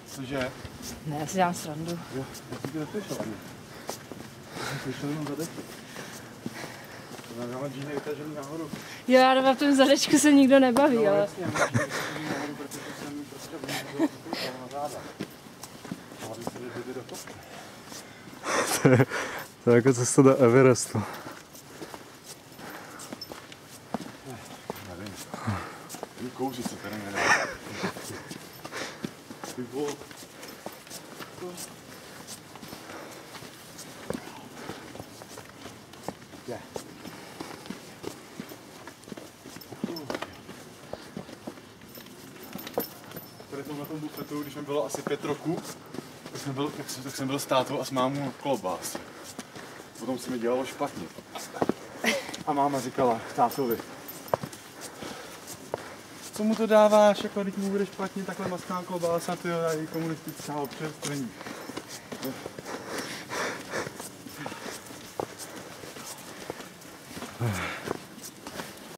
Cože? Ne, já si dělám srandu. Jo, já si tě neslyšel ani. Já jsem slyšel jenom zadečku. To znamená, že džíny vytažený nahoru. Jo, já v tom zadečku se nikdo nebaví, No, ale... jasně, já mám džíny vytažený nahoru, protože jsem prostě vůbec na záda. Ale bych se jde do kopky. To je jako cesta do Everestu. Nevím. Jdu kouřit se tady nedá. Ty vole. Je. Tady na tom bufetu, když mi bylo asi 5 roků, tak jsem byl s tátou a s mámou klobás. Potom se mi dělalo špatně. A máma říkala tátovi: co mu to dáváš, jako když mu bude špatně, takhle maská klobása, tyjo, a její komunistická občerstvení.